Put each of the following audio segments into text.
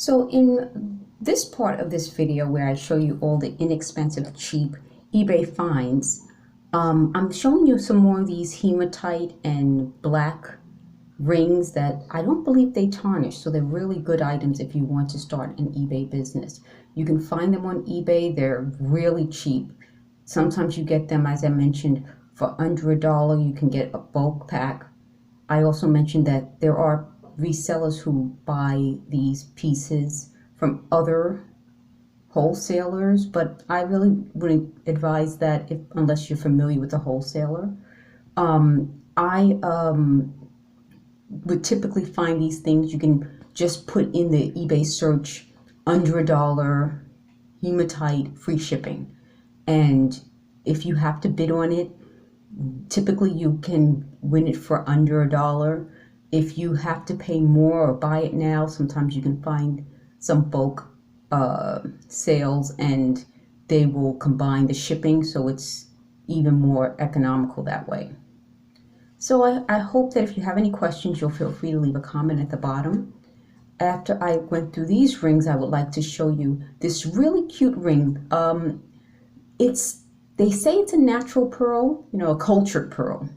So in this part of this video where I show you all the inexpensive, cheap eBay finds, I'm showing you some more of these hematite and black rings that I don't believe they tarnish. So they're really good items if you want to start an eBay business. You can find them on eBay. They're really cheap. Sometimes you get them, as I mentioned, for under $1. You can get a bulk pack. I also mentioned that there are resellers who buy these pieces from other wholesalers, but I really wouldn't advise that unless you're familiar with the wholesaler. I would typically find these things. You can just put in the eBay search under $1 hematite, free shipping, and if you have to bid on it, typically you can win it for under $1. If you have to pay more or buy it now, sometimes you can find some bulk sales and they will combine the shipping, so it's even more economical that way. So I hope that if you have any questions, you'll feel free to leave a comment at the bottom. After I went through these rings, I would like to show you this really cute ring. They say it's a natural pearl, a cultured pearl.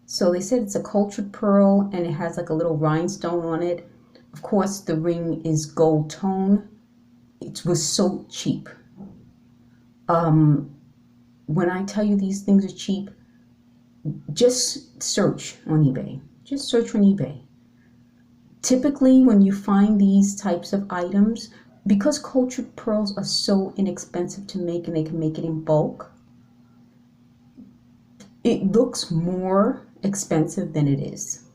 So they said it's a cultured pearl and it has like a little rhinestone on it. Of course, the ring is gold tone. It was so cheap. When I tell you these things are cheap, just search on eBay. Just search on eBay. Typically, when you find these types of items, because cultured pearls are so inexpensive to make and they can make it in bulk, it looks more expensive than it is.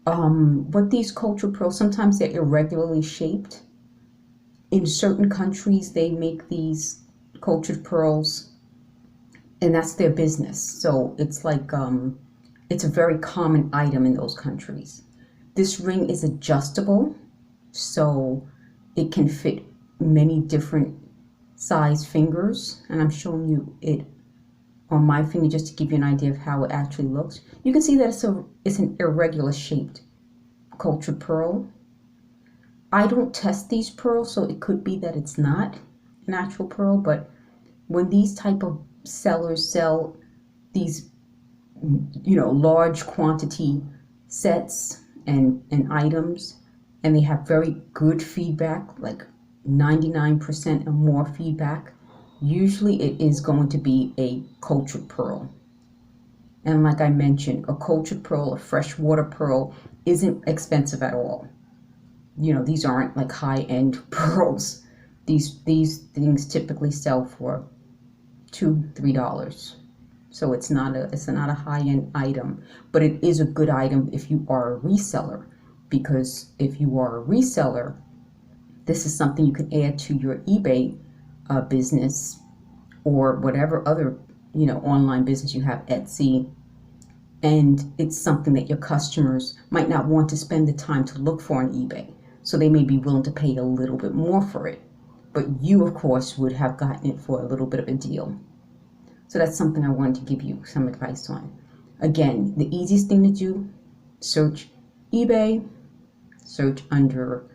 But these cultured pearls, sometimes they're irregularly shaped. In certain countries, they make these cultured pearls, and that's their business. So it's like, it's a very common item in those countries. This ring is adjustable, so it can fit many different size fingers, and I'm showing you it on my finger just to give you an idea of how it actually looks. You can see that it's an irregular shaped cultured pearl. I don't test these pearls, so it could be that it's not an actual pearl, but when these type of sellers sell these, large quantity sets and items, and they have very good feedback, like 99% or more feedback, usually it is going to be a cultured pearl. And like I mentioned, a cultured pearl, a freshwater pearl, isn't expensive at all. These aren't like high-end pearls. These things typically sell for $2, $3. So it's not a high-end item, but it is a good item if you are a reseller, because if you are a reseller, this is something you can add to your eBay business or whatever other online business you have, Etsy, and it's something that your customers might not want to spend the time to look for on eBay, so they may be willing to pay a little bit more for it, but you of course would have gotten it for a little bit of a deal. So that's something I wanted to give you some advice on. Again, the easiest thing to do, search eBay, search under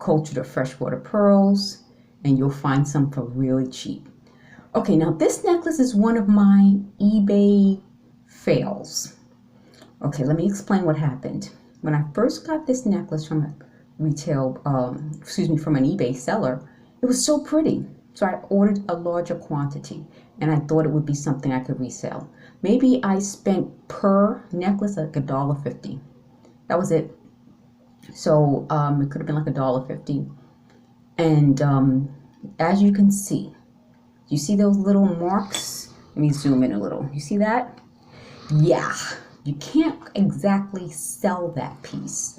cultured or freshwater pearls, and you'll find some for really cheap. Okay, now this necklace is one of my eBay fails. Okay, let me explain what happened. When I first got this necklace from a from an eBay seller, it was so pretty. So I ordered a larger quantity, and I thought it would be something I could resell. Maybe I spent per necklace like $1.50. That was it. So it could have been like $1.50. And as you can see, you see those little marks? Let me zoom in a little. You see that? Yeah, you can't exactly sell that piece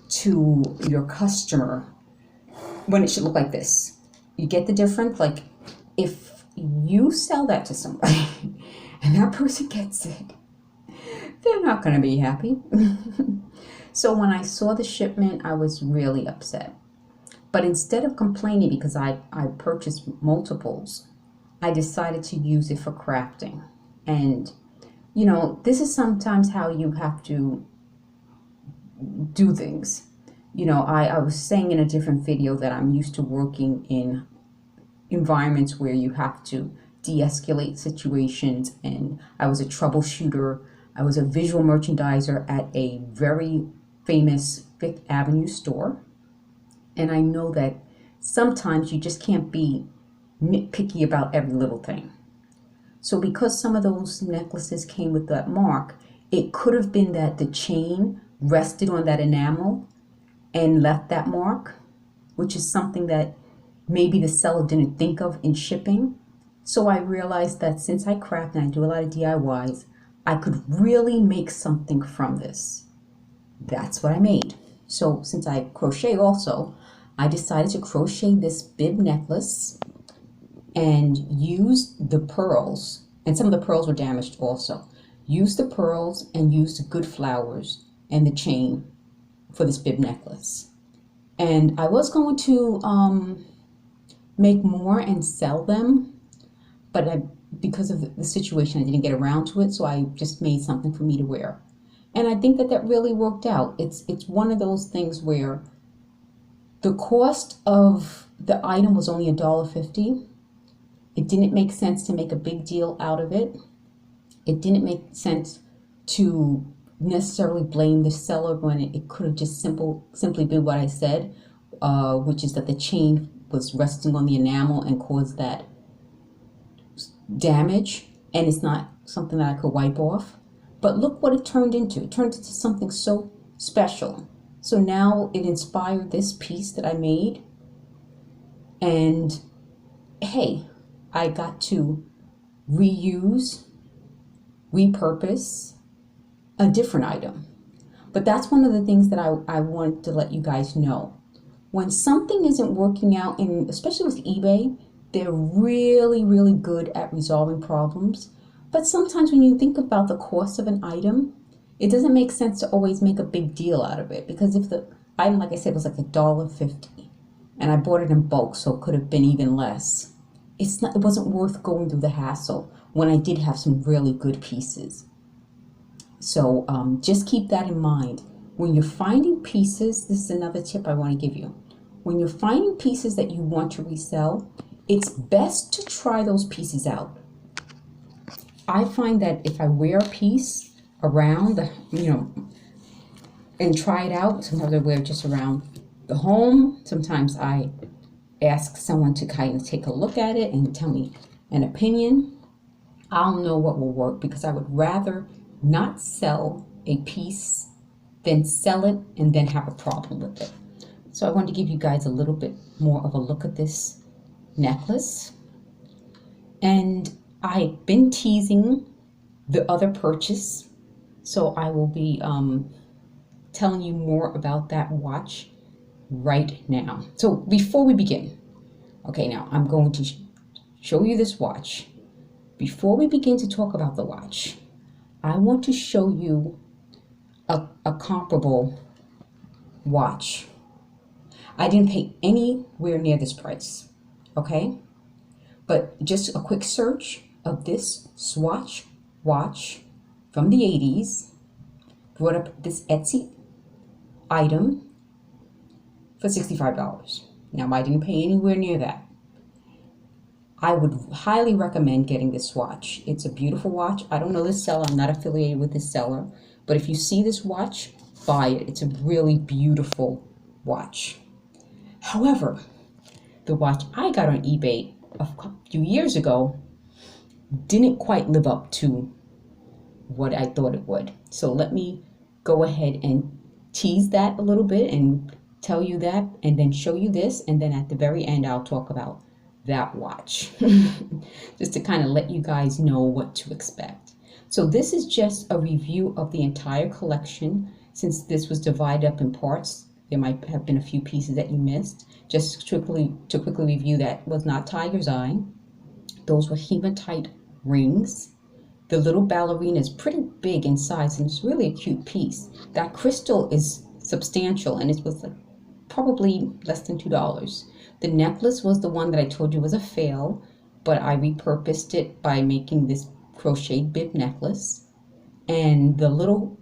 to your customer when it should look like this. You get the difference? Like, if you sell that to somebody and that person gets it, they're not going to be happy. So when I saw the shipment, I was really upset. But instead of complaining because I purchased multiples, I decided to use it for crafting. And, this is sometimes how you have to do things. You know, I was saying in a different video that I'm used to working in environments where you have to de-escalate situations, and I was a troubleshooter. I was a visual merchandiser at a very famous Fifth Avenue store, and I know that sometimes you just can't be nitpicky about every little thing. So because some of those necklaces came with that mark, it could have been that the chain rested on that enamel and left that mark, which is something that maybe the seller didn't think of in shipping. So I realized that since I craft and I do a lot of DIYs, I could really make something from this. That's what I made. So since I crochet also, I decided to crochet this bib necklace and use the pearls, and some of the pearls were damaged also. Use the pearls and use the good flowers and the chain for this bib necklace. And I was going to make more and sell them, but because of the situation, I didn't get around to it, so I just made something for me to wear. And I think that really worked out. It's one of those things where the cost of the item was only $1.50. It didn't make sense to make a big deal out of it. It didn't make sense to necessarily blame the seller when it could have just simply been what I said, which is that the chain was resting on the enamel and caused that damage, and it's not something that I could wipe off. But look what it turned into. It turned into something so special. So now it inspired this piece that I made, and hey, I got to reuse, repurpose a different item. But that's one of the things that I wanted to let you guys know. When something isn't working out, especially with eBay, they're really, really good at resolving problems. But sometimes when you think about the cost of an item, it doesn't make sense to always make a big deal out of it. Because if the item, like I said, was like $1.50, and I bought it in bulk, so it could have been even less, it wasn't worth going through the hassle when I did have some really good pieces. So just keep that in mind. When you're finding pieces, this is another tip I want to give you. When you're finding pieces that you want to resell, it's best to try those pieces out. I find that if I wear a piece around, and try it out, sometimes I wear it just around the home. Sometimes I ask someone to kind of take a look at it and tell me an opinion. I'll know what will work, because I would rather not sell a piece than sell it and then have a problem with it. So I wanted to give you guys a little bit more of a look at this necklace. And I've been teasing the other purchase, so I will be telling you more about that watch right now. So before we begin, okay, now I'm going to show you this watch. Before we begin to talk about the watch, I want to show you a comparable watch. I didn't pay anywhere near this price, okay? But just a quick search of this Swatch watch from the 80s brought up this Etsy item for $65. Now, I didn't pay anywhere near that. I would highly recommend getting this watch. It's a beautiful watch. I don't know this seller. I'm not affiliated with this seller. But if you see this watch, buy it. It's a really beautiful watch. However, the watch I got on eBay a few years ago didn't quite live up to what I thought it would. So let me go ahead and tease that a little bit and tell you that, and then show you this, and then at the very end I'll talk about that watch just to kind of let you guys know what to expect. So this is just a review of the entire collection. Since this was divided up in parts, there might have been a few pieces that you missed. Just to quickly review, that was not tiger's eye. Those were hematite rings. The little ballerina is pretty big in size, and it's really a cute piece. That crystal is substantial, and it was like probably less than $2. The necklace was the one that I told you was a fail, but I repurposed it by making this crocheted bib necklace. And the little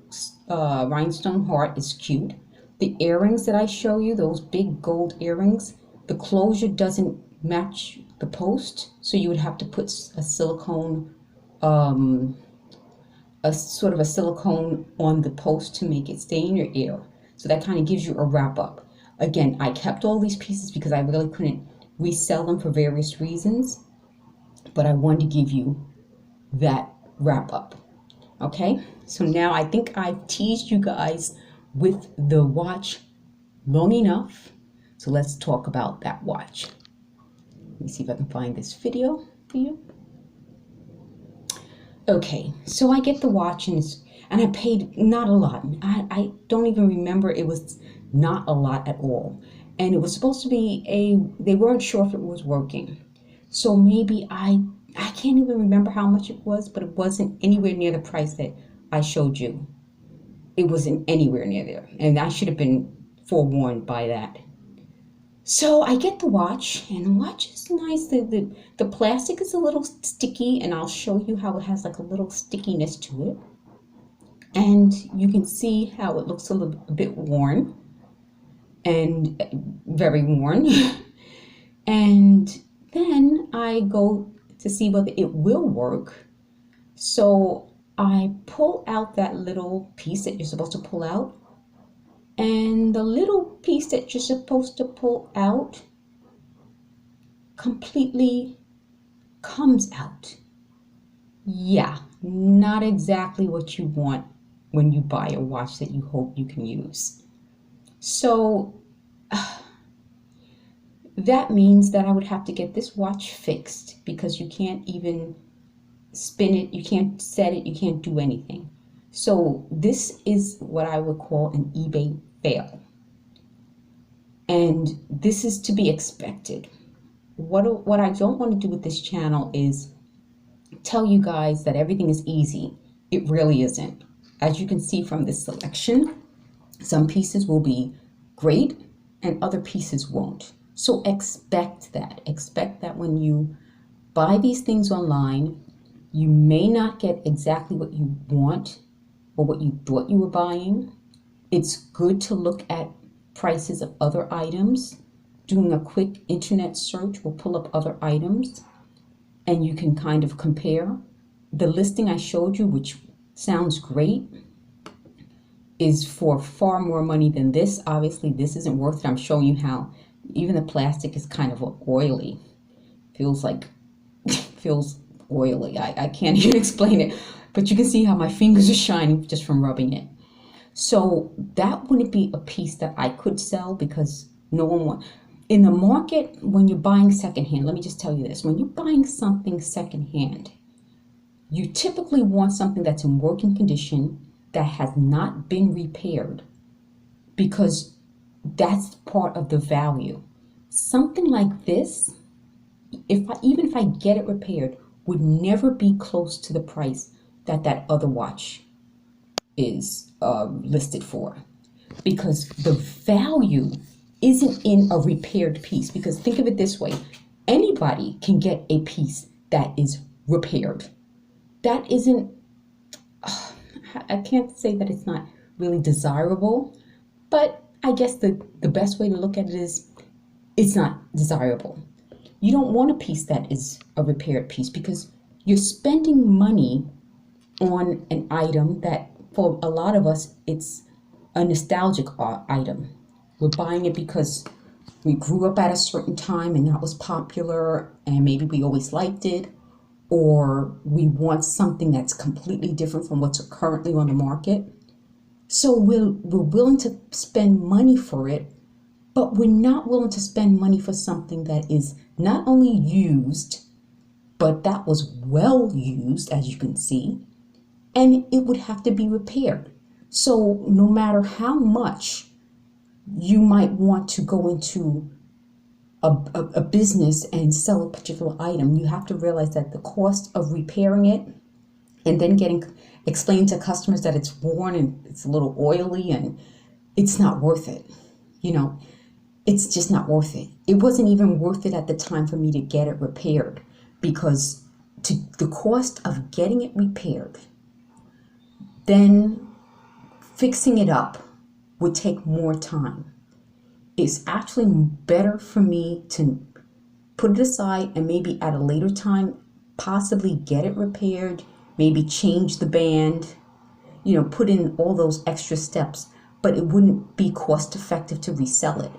rhinestone heart is cute. the earrings that I show you, those big gold earrings, the closure doesn't match the post, so you would have to put a silicone, a sort of a silicone on the post to make it stay in your ear. So that kind of gives you a wrap up. Again, I kept all these pieces because I really couldn't resell them for various reasons, but I wanted to give you that wrap up. Okay, so now I think I've teased you guys with the watch long enough. So let's talk about that watch. Let me see if I can find this video for you. Okay, so I get the watch and I paid not a lot. I don't even remember, it was not a lot at all. And it was supposed to be they weren't sure if it was working. So maybe I can't even remember how much it was, but it wasn't anywhere near the price that I showed you. It wasn't anywhere near there. And I should have been forewarned by that. So I get the watch, and the watch is nice. The plastic is a little sticky, and I'll show you how it has like a little stickiness to it. And you can see how it looks a bit worn, and very worn. And then I go to see whether it will work. So I pull out that little piece that you're supposed to pull out. And the little piece that you're supposed to pull out completely comes out. Yeah, not exactly what you want when you buy a watch that you hope you can use. So that means that I would have to get this watch fixed, because you can't even spin it, you can't set it, you can't do anything. So this is what I would call an eBay fail. And this is to be expected. What I don't want to do with this channel is tell you guys that everything is easy. It really isn't. As you can see from this selection, some pieces will be great and other pieces won't. So expect that. Expect that when you buy these things online, you may not get exactly what you want or what you thought you were buying. It's good to look at prices of other items. Doing a quick internet search will pull up other items, and you can kind of compare. The listing I showed you, which sounds great, is for far more money than this. Obviously, this isn't worth it. I'm showing you how even the plastic is kind of oily. Feels oily. I can't even explain it, but you can see how my fingers are shining just from rubbing it. So that wouldn't be a piece that I could sell, because no one wants. In the market, when you're buying secondhand, let me just tell you this. When you're buying something secondhand, you typically want something that's in working condition, that has not been repaired, because that's part of the value. Something like this, even if I get it repaired, would never be close to the price that other watch is listed for, because the value isn't in a repaired piece. Because think of it this way, anybody can get a piece that is repaired. That isn't, I can't say that it's not really desirable, but I guess the best way to look at it is it's not desirable. You don't want a piece that is a repaired piece, because you're spending money on an item that, for a lot of us, it's a nostalgic item. We're buying it because we grew up at a certain time and that was popular, and maybe we always liked it, or we want something that's completely different from what's currently on the market. So we're willing to spend money for it, but we're not willing to spend money for something that is not only used, but that was well used, as you can see, and it would have to be repaired. So no matter how much you might want to go into a business and sell a particular item, you have to realize that the cost of repairing it and then explain to customers that it's worn and it's a little oily and it's not worth it. You know, it's just not worth it. It wasn't even worth it at the time for me to get it repaired, because the cost of getting it repaired, then fixing it up, would take more time. It's actually better for me to put it aside and maybe at a later time possibly get it repaired, maybe change the band, put in all those extra steps, but it wouldn't be cost effective to resell it.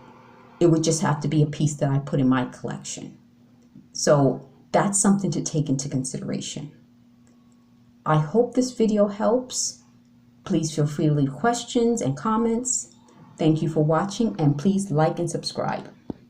It would just have to be a piece that I put in my collection. So that's something to take into consideration. I hope this video helps. Please feel free to leave questions and comments. Thank you for watching, and please like and subscribe.